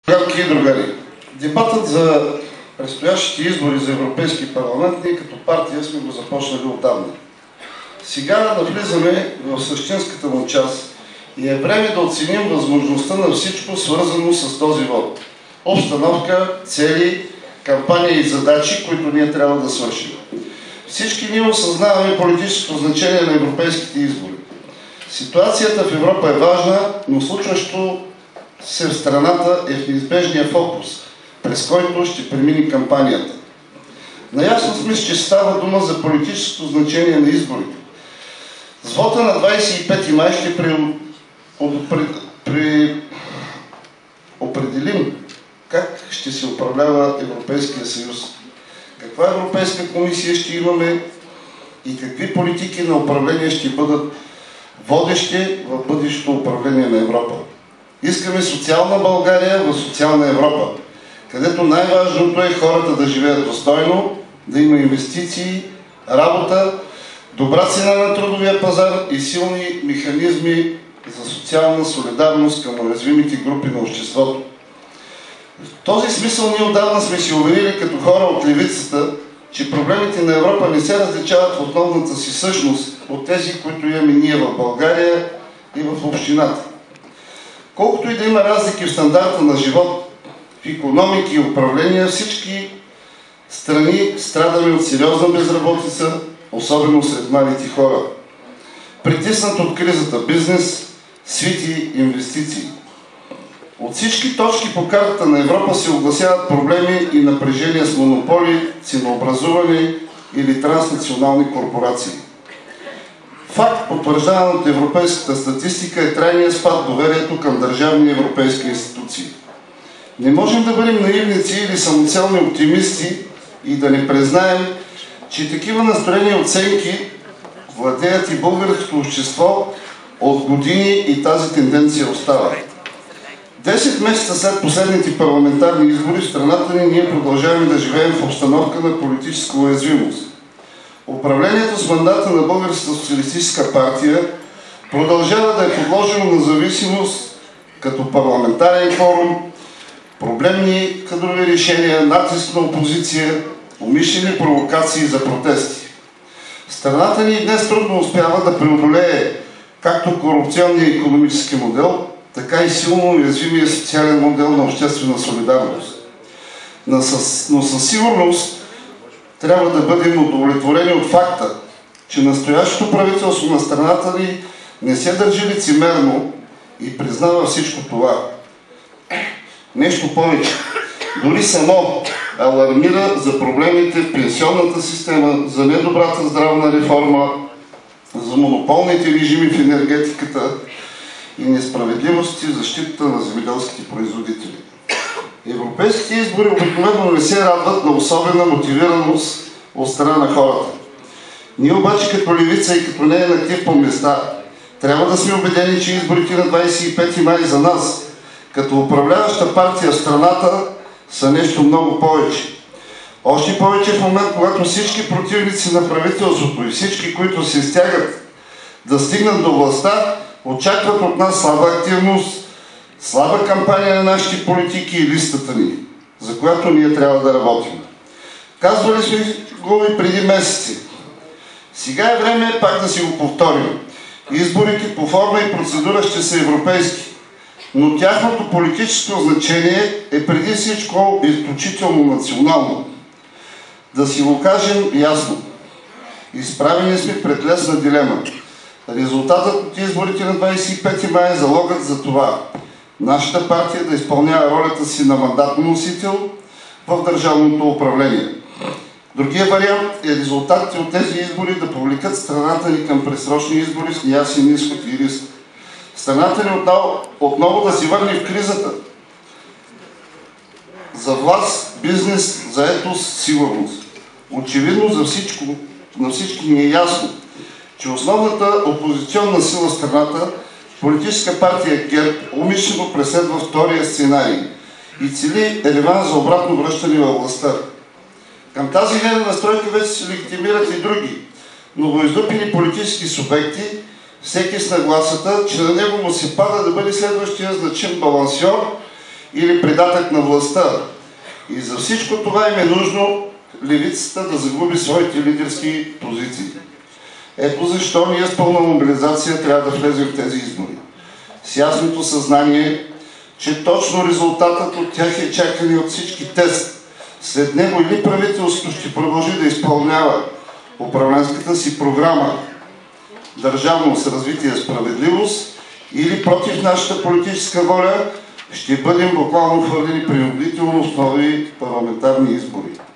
Другарки и другари, дебатът за предстоящите избори за Европейски парламент ние като партия сме го започнали отдавна. Сега навлизаме в същинската му част и е време да оценим възможността на всичко, свързано с този вод. Обстановка, цели, кампания и задачи, които ние трябва да свършим. Всички ние осъзнаваме политическото значение на европейските избори. Ситуацията в Европа е важна, но случващото се в страната е в неизбежния фокус, през който ще премине кампанията. Наясно сме, че става дума за политическото значение на изборите. С вота на 25 май ще определим как ще се управлява Европейския съюз, каква Европейска комисия ще имаме и какви политики на управление ще бъдат водещи в бъдещото управление на Европа. Искаме социална България в социална Европа, където най-важното е хората да живеят достойно, да има инвестиции, работа, добра цена на трудовия пазар и силни механизми за социална солидарност към уязвимите групи на обществото. В този смисъл ние отдавна сме си уверили като хора от левицата, че проблемите на Европа не се различават в основната си същност от тези, които имаме ние в България и в общината. Колкото и да има разлики в стандарта на живот, в икономики и управление, всички страни страдаме от сериозна безработица, особено сред младите хора. Притиснат от кризата бизнес, свити инвестиции. От всички точки по картата на Европа се огласяват проблеми и напрежения с монополи, ценообразуване или транснационални корпорации. Факт, потвърждаван от европейската статистика, е трайният спад доверието към държавни европейски институции. Не можем да бъдем наивници или самоцелни оптимисти и да не признаем, че такива настроени оценки владеят и българското общество от години и тази тенденция остава. 10 месеца след последните парламентарни избори в страната ни ние продължаваме да живеем в обстановка на политическа уязвимост. Управлението с мандата на Българската социалистическа партия продължава да е подложено на зависимост като парламентарен форум, проблемни кадрови решения, натиск на опозиция, умишлени провокации за протести. Страната ни днес трудно успява да преодолее както корупционния икономически модел, така и силно уязвимия социален модел на обществена солидарност. Но със сигурност трябва да бъдем удовлетворени от факта, че настоящото правителство на страната ни не се държи лицемерно и признава всичко това. Нещо повече, дори само алармира за проблемите в пенсионната система, за недобрата здравна реформа, за монополните режими в енергетиката и несправедливости в защитата на земеделските производители. Европейските избори обикновено не се радват на особена мотивираност от страна на хората. Ние обаче като левица и като неен актив по места трябва да сме убедени, че изборите на 25 май за нас, като управляваща партия в страната, са нещо много повече. Още повече в момент, когато всички противници на правителството и всички, които се стягат да стигнат до властта, очакват от нас слаба активност, слаба кампания на нашите политики и листата ни, за която ние трябва да работим. Казвали сме го и преди месеци. Сега е време пак да си го повторим. Изборите по форма и процедура ще са европейски, но тяхното политическо значение е преди всичко изключително национално. Да си го кажем ясно. Изправени сме пред лесна дилема. Резултатът от изборите на 25 май е залогът за това нашата партия да изпълнява ролята си на мандатен носител в държавното управление. Другия вариант е резултатите от тези избори да повлекат страната ни към предсрочни избори с неясен изход и риск. Страната ни отново да се върне в кризата за власт, бизнес, заетост, сигурност. Очевидно на всички ни е ясно, че основната опозиционна сила в страната, политическа партия ГЕРБ, умишлено преследва втория сценарий и цели реванш за обратно връщане във властта. Към тази нейна настройка вече се легитимират и други новоизлюпени политически субекти, всеки с нагласата, че на него му се пада да бъде следващия значим балансьор или придатък на властта. И за всичко това им е нужно левицата да загуби своите лидерски позиции. Ето защо ние с пълна мобилизация трябва да влезем в тези избори. С ясното съзнание, че точно резултатът от тях е чакан от всички тест. След него или правителството ще продължи да изпълнява управленската си програма държавност, развитие, справедливост, или против нашата политическа воля ще бъдем буквално хвърлени принудително в нови парламентарни избори.